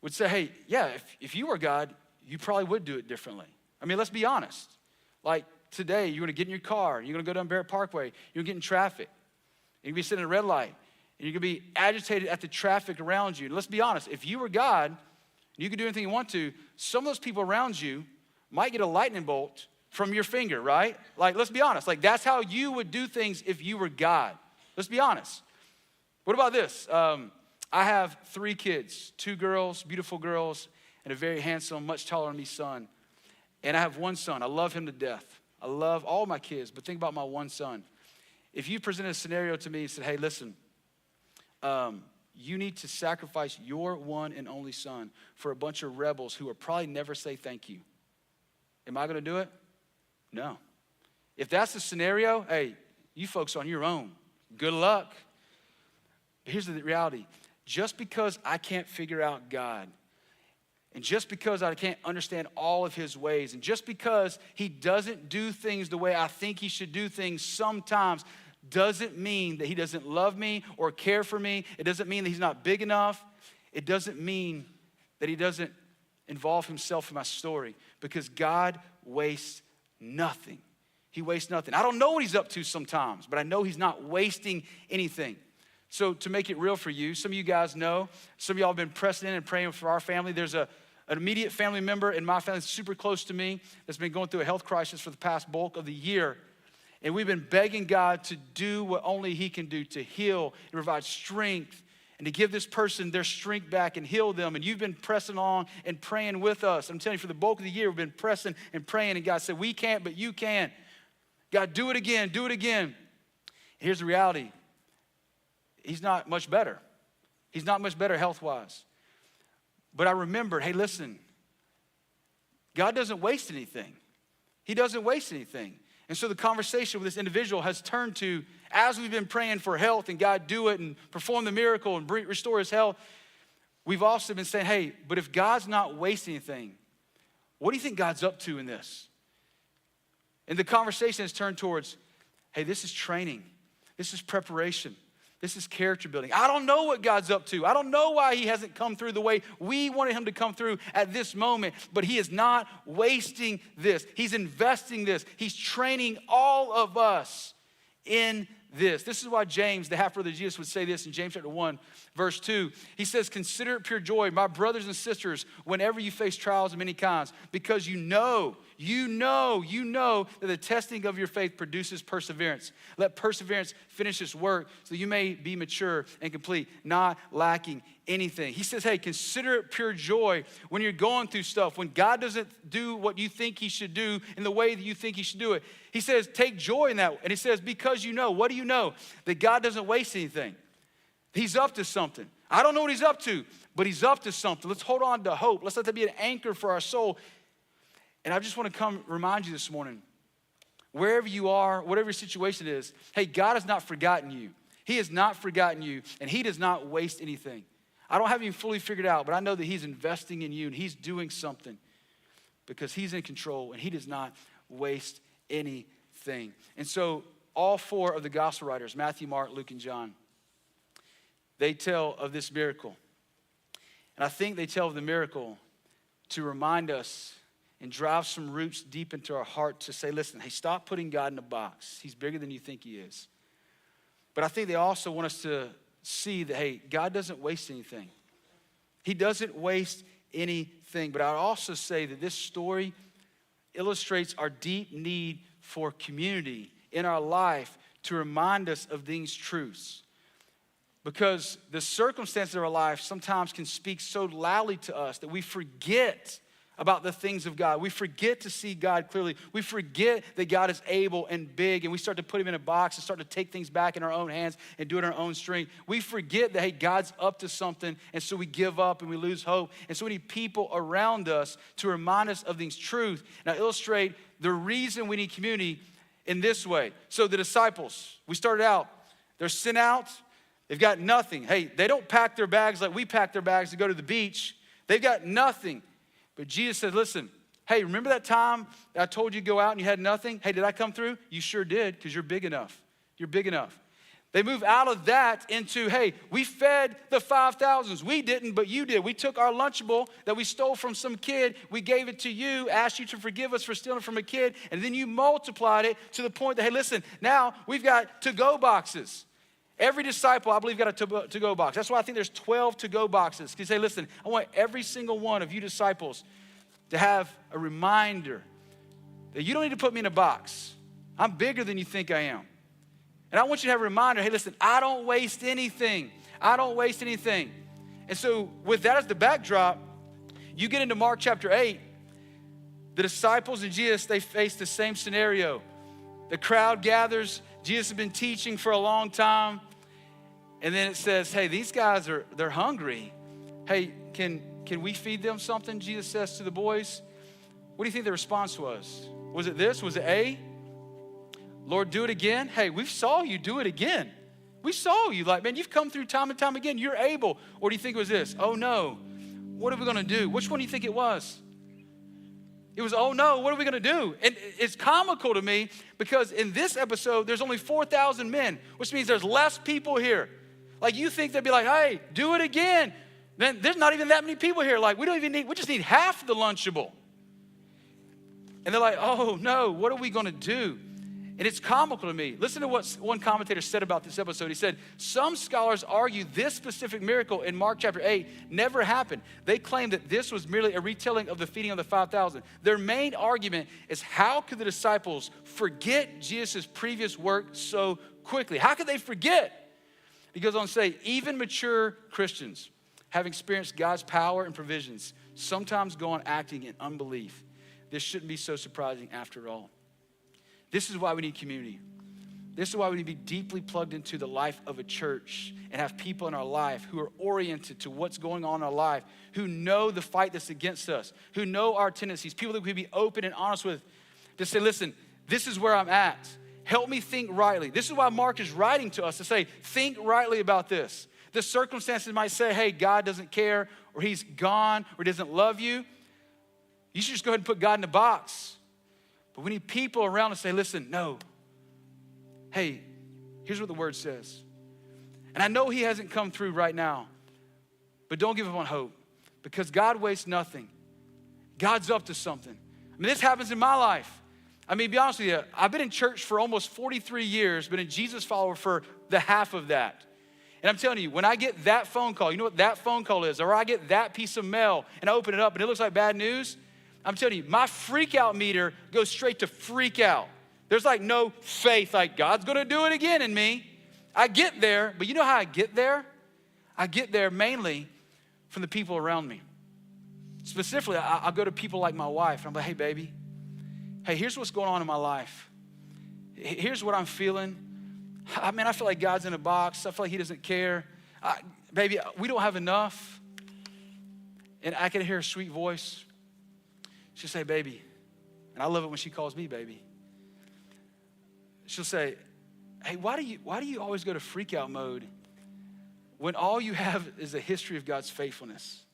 would say, hey, yeah, if you were God, you probably would do it differently. I mean, let's be honest. Today, you're going to get in your car, you're going to go down Barrett Parkway, you're going to get in traffic, you're going to be sitting at a red light, and you're going to be agitated at the traffic around you. And let's be honest, if you were God, and you could do anything you want to, some of those people around you might get a lightning bolt from your finger, right? Let's be honest. That's how you would do things if you were God. Let's be honest. What about this? I have 3 kids, 2 girls, beautiful girls, and a very handsome, much taller than me son. And I have one son. I love him to death. I love all my kids, but think about my one son. If you presented a scenario to me and said, hey, listen, you need to sacrifice your one and only son for a bunch of rebels who will probably never say thank you. Am I going to do it? No. If that's the scenario, hey, you folks on your own. Good luck. Here's the reality. just because I can't figure out God, and just because I can't understand all of his ways, and just because he doesn't do things the way I think he should do things sometimes, doesn't mean that he doesn't love me or care for me. It doesn't mean that he's not big enough. It doesn't mean that he doesn't involve himself in my story, because God wastes nothing. He wastes nothing. I don't know what he's up to sometimes, but I know he's not wasting anything. So to make it real for you, some of you guys know, some of y'all have been pressing in and praying for our family. There's an immediate family member in my family that's super close to me that's been going through a health crisis for the past bulk of the year. And we've been begging God to do what only he can do, to heal and provide strength and to give this person their strength back and heal them. And you've been pressing on and praying with us. I'm telling you, for the bulk of the year, we've been pressing and praying. And God said, we can't, but you can. God, do it again, do it again. And here's the reality. He's not much better. He's not much better health-wise. But I remembered, hey, listen, God doesn't waste anything. He doesn't waste anything. And so the conversation with this individual has turned to, as we've been praying for health and God do it and perform the miracle and restore his health, we've also been saying, hey, but if God's not wasting anything, what do you think God's up to in this? And the conversation has turned towards, hey, this is training. This is preparation. This is character building. I don't know what God's up to. I don't know why he hasn't come through the way we wanted him to come through at this moment, but he is not wasting this. He's investing this. He's training all of us in this. This is why James, the half-brother of Jesus, would say this in James chapter 1, verse 2. He says, consider it pure joy, my brothers and sisters, whenever you face trials of many kinds, because you know that the testing of your faith produces perseverance. Let perseverance finish its work so you may be mature and complete, not lacking anything. He says, hey, consider it pure joy when you're going through stuff, when God doesn't do what you think he should do in the way that you think he should do it. He says, take joy in that. And he says, because you know, what do you know? That God doesn't waste anything. He's up to something. I don't know what he's up to, but he's up to something. Let's hold on to hope. Let's let that be an anchor for our soul. And I just want to come remind you this morning, wherever you are, whatever your situation is, hey, God has not forgotten you. He has not forgotten you, and he does not waste anything. I don't have you fully figured out, but I know that he's investing in you, and he's doing something because he's in control, and he does not waste anything. And so all four of the gospel writers, Matthew, Mark, Luke, and John, they tell of this miracle. And I think they tell of the miracle to remind us and drive some roots deep into our heart to say, listen, hey, stop putting God in a box. He's bigger than you think he is. But I think they also want us to see that, hey, God doesn't waste anything. He doesn't waste anything. But I would also say that this story illustrates our deep need for community in our life to remind us of these truths. Because the circumstances of our life sometimes can speak so loudly to us that we forget about the things of God. We forget to see God clearly. We forget that God is able and big, and we start to put him in a box and start to take things back in our own hands and do it in our own strength. We forget that, hey, God's up to something, and so we give up and we lose hope. And so we need people around us to remind us of these truths. And I illustrate the reason we need community in this way. So the disciples, we started out, they're sent out, they've got nothing. Hey, they don't pack their bags like we pack their bags to go to the beach. They've got nothing. But Jesus said, listen, hey, remember that time that I told you to go out and you had nothing? Hey, did I come through? You sure did, because you're big enough. You're big enough. They move out of that into, hey, we fed the 5,000s. We didn't, but you did. We took our Lunchable that we stole from some kid. We gave it to you, asked you to forgive us for stealing from a kid, and then you multiplied it to the point that, hey, listen, now we've got to-go boxes. Every disciple, I believe, got a to-go box. That's why I think there's 12 to-go boxes. You say, listen, I want every single one of you disciples to have a reminder that you don't need to put me in a box. I'm bigger than you think I am. And I want you to have a reminder, hey, listen, I don't waste anything. I don't waste anything. And so with that as the backdrop, you get into Mark chapter 8. The disciples and Jesus, they face the same scenario. The crowd gathers. Jesus has been teaching for a long time. And then it says, hey, these guys they're hungry. Hey, can we feed them something? Jesus says to the boys. What do you think the response was? Was it this? Was it A? Lord, do it again? Hey, we saw you do it again. We saw you. Like, man, you've come through time and time again. You're able. Or do you think it was this? Oh, no. What are we going to do? Which one do you think it was? It was, oh, no, what are we going to do? And it's comical to me because in this episode, there's only 4,000 men, which means there's less people here. Like, you think they'd be like, hey, do it again. Then there's not even that many people here. Like, we just need half the Lunchable. And they're like, oh, no, what are we going to do? And it's comical to me. Listen to what one commentator said about this episode. He said, some scholars argue this specific miracle in Mark chapter 8 never happened. They claim that this was merely a retelling of the feeding of the 5,000. Their main argument is how could the disciples forget Jesus' previous work so quickly? How could they forget? He goes on to say, even mature Christians, having experienced God's power and provisions, sometimes go on acting in unbelief. This shouldn't be so surprising after all. This is why we need community. This is why we need to be deeply plugged into the life of a church and have people in our life who are oriented to what's going on in our life, who know the fight that's against us, who know our tendencies, people that we can be open and honest with, to say, listen, this is where I'm at. Help me think rightly. This is why Mark is writing to us to say, think rightly about this. The circumstances might say, hey, God doesn't care, or he's gone, or he doesn't love you. You should just go ahead and put God in a box. But we need people around to say, listen, no. Hey, here's what the word says. And I know he hasn't come through right now, but don't give up on hope because God wastes nothing. God's up to something. I mean, this happens in my life. I mean, to be honest with you, I've been in church for almost 43 years, been a Jesus follower for the half of that. And I'm telling you, when I get that phone call, you know what that phone call is, or I get that piece of mail and I open it up and it looks like bad news, I'm telling you, my freak out meter goes straight to freak out. There's like no faith, like God's gonna do it again in me. I get there, but you know how I get there? I get there mainly from the people around me. Specifically, I'll go to people like my wife, and I'm like, hey, baby, hey, here's what's going on in my life. Here's what I'm feeling. I mean, I feel like God's in a box. I feel like he doesn't care. Baby, we don't have enough. And I can hear a sweet voice. She'll say, baby, and I love it when she calls me baby. She'll say, hey, why do you always go to freak out mode when all you have is a history of God's faithfulness?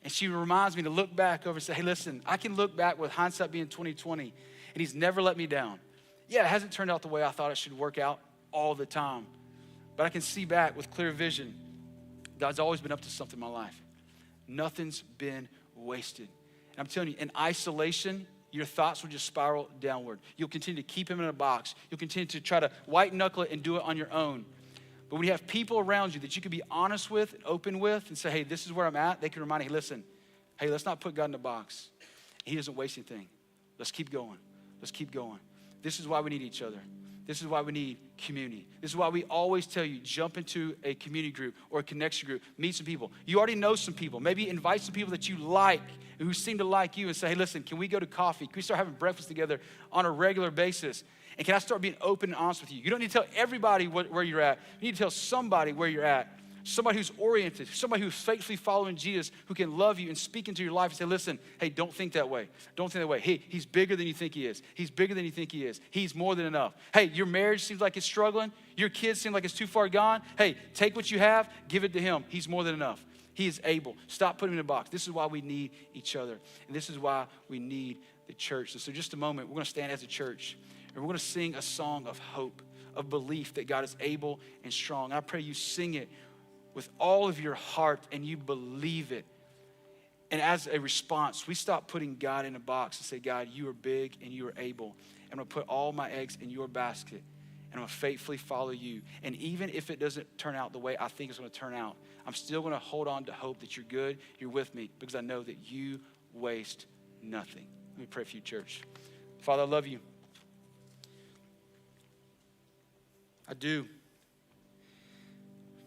And she reminds me to look back over and say, hey, listen, I can look back with hindsight being 20/20, and he's never let me down. Yeah, it hasn't turned out the way I thought it should work out all the time, but I can see back with clear vision. God's always been up to something in my life. Nothing's been wasted. And I'm telling you, in isolation, your thoughts will just spiral downward. You'll continue to keep him in a box. You'll continue to try to white knuckle it and do it on your own. But when you have people around you that you can be honest with and open with and say, hey, this is where I'm at, they can remind you, hey, listen, hey, let's not put God in a box. He doesn't waste anything. Let's keep going. Let's keep going. This is why we need each other. This is why we need community. This is why we always tell you, jump into a community group or a connection group, meet some people. You already know some people. Maybe invite some people that you like, who seem to like you, and say, hey, listen, can we go to coffee? Can we start having breakfast together on a regular basis? And can I start being open and honest with you? You don't need to tell everybody where you're at. You need to tell somebody where you're at. Somebody who's oriented, somebody who's faithfully following Jesus, who can love you and speak into your life and say, listen, hey, don't think that way. Don't think that way. Hey, he's bigger than you think he is. He's bigger than you think he is. He's more than enough. Hey, your marriage seems like it's struggling. Your kids seem like it's too far gone. Hey, take what you have, give it to him. He's more than enough. He is able. Stop putting him in a box. This is why we need each other. And this is why we need the church. And so just a moment, we're going to stand as a church, and we're going to sing a song of hope, of belief that God is able and strong. And I pray you sing it with all of your heart and you believe it. And as a response, we stop putting God in a box and say, God, you are big and you are able. I'm going to put all my eggs in your basket and I'm going to faithfully follow you. And even if it doesn't turn out the way I think it's going to turn out, I'm still going to hold on to hope that you're good, you're with me, because I know that you waste nothing. Let me pray for you, church. Father, I love you. I do.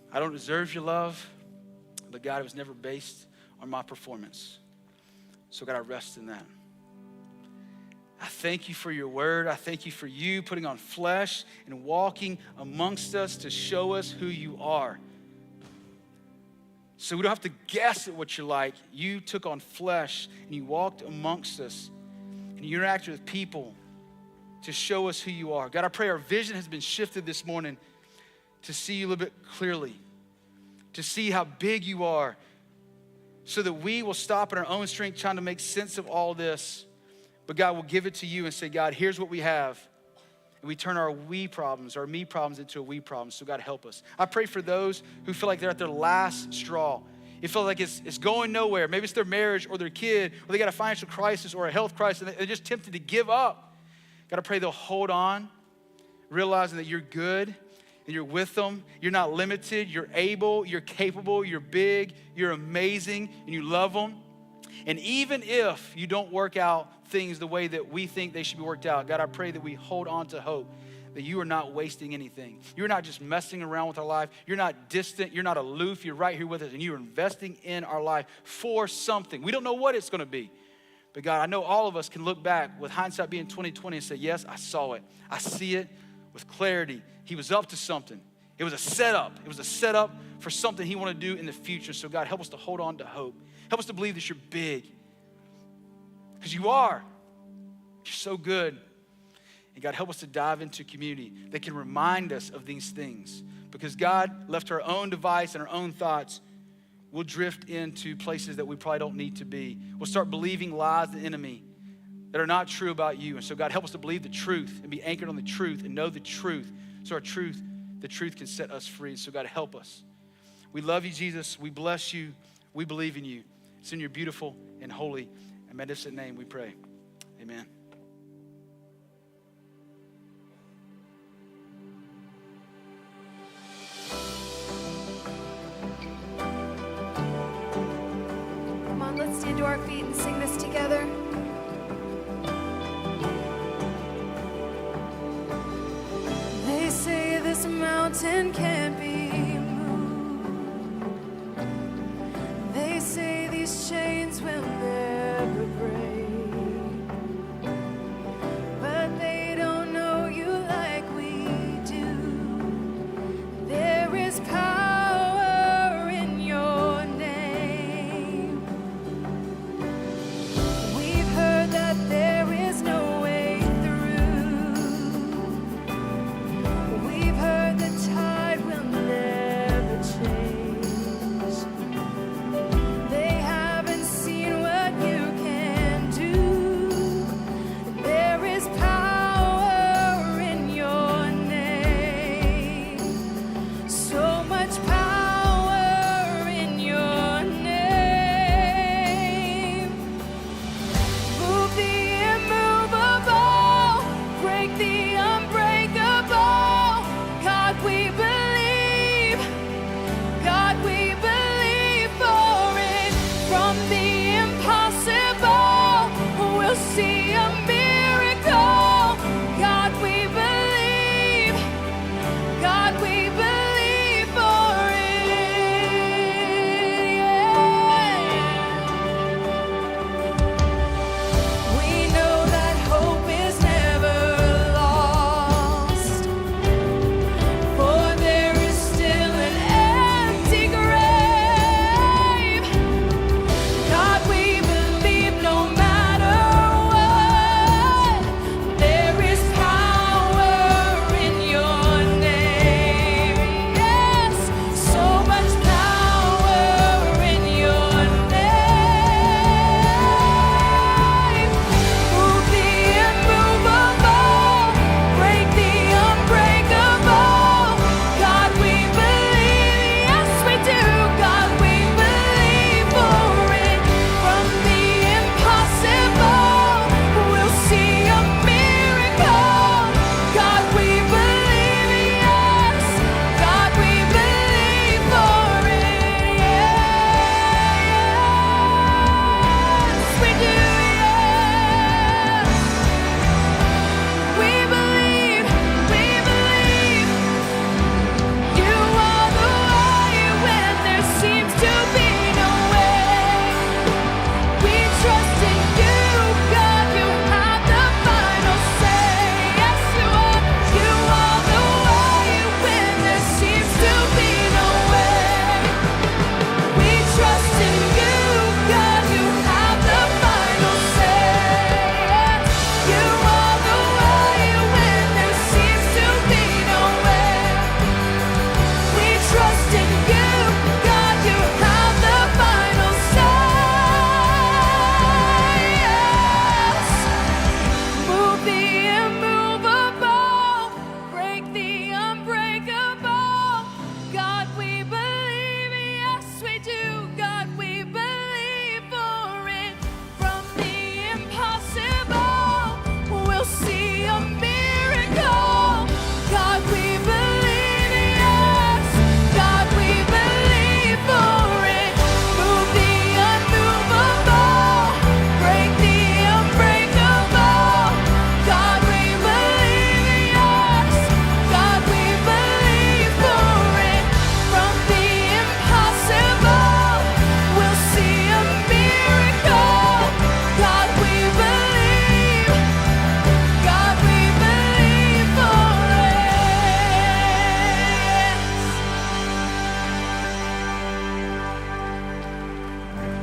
I don't deserve your love, but God, it was never based on my performance. So God, I rest in that. I thank you for your word. I thank you for you putting on flesh and walking amongst us to show us who you are. So we don't have to guess at what you're like. You took on flesh and you walked amongst us and you interacted with people to show us who you are. God, I pray our vision has been shifted this morning to see you a little bit clearly, to see how big you are, so that we will stop in our own strength trying to make sense of all this. But God will give it to you and say, God, here's what we have. And we turn our we problems, our me problems into a we problem. So God, help us. I pray for those who feel like they're at their last straw. It feels like it's going nowhere. Maybe it's their marriage or their kid, or they got a financial crisis or a health crisis, and they're just tempted to give up. God, I pray they'll hold on, realizing that you're good and you're with them. You're not limited. You're able. You're capable. You're big. You're amazing, and you love them. And even if you don't work out things the way that we think they should be worked out, God, I pray that we hold on to hope, that you are not wasting anything. You're not just messing around with our life. You're not distant. You're not aloof. You're right here with us, and you're investing in our life for something. We don't know what it's going to be. But God, I know all of us can look back with hindsight being 20/20 and say, yes, I saw it. I see it with clarity. He was up to something. It was a setup. It was a setup for something he wanted to do in the future. So God, help us to hold on to hope. Help us to believe that you're big. Because you are. You're so good. And God, help us to dive into community that can remind us of these things. Because God, left to our own device and our own thoughts, we'll drift into places that we probably don't need to be. We'll start believing lies of the enemy that are not true about you. And so God, help us to believe the truth and be anchored on the truth and know the truth. So the truth can set us free. So God, help us. We love you, Jesus. We bless you. We believe in you. It's in your beautiful and holy and magnificent name we pray. Amen. Come on, let's stand to our feet and sing this together. They say this mountain can't be moved. They say these chains will never break. But they don't know you like we do. There is power in your name. We've heard that there is no way through. We've heard the tide will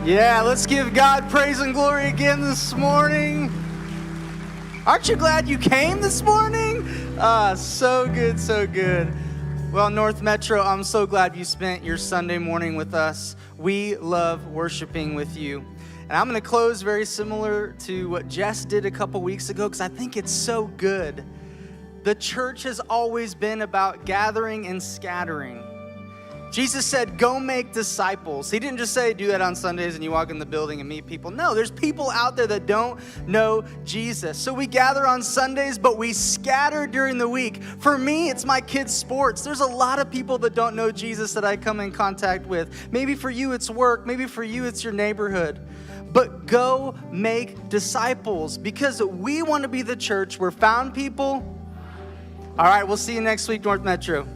Yeah, let's give God praise and glory again this morning. Aren't you glad you came this morning? So good, so good. Well, North Metro, I'm so glad you spent your Sunday morning with us. We love worshiping with you. And I'm going to close very similar to what Jess did a couple weeks ago because I think it's so good. The church has always been about gathering and scattering. Jesus said, go make disciples. He didn't just say, do that on Sundays and you walk in the building and meet people. No, there's people out there that don't know Jesus. So we gather on Sundays, but we scatter during the week. For me, it's my kids' sports. There's a lot of people that don't know Jesus that I come in contact with. Maybe for you, it's work. Maybe for you, it's your neighborhood. But go make disciples because we want to be the church where found people. All right, we'll see you next week, North Metro.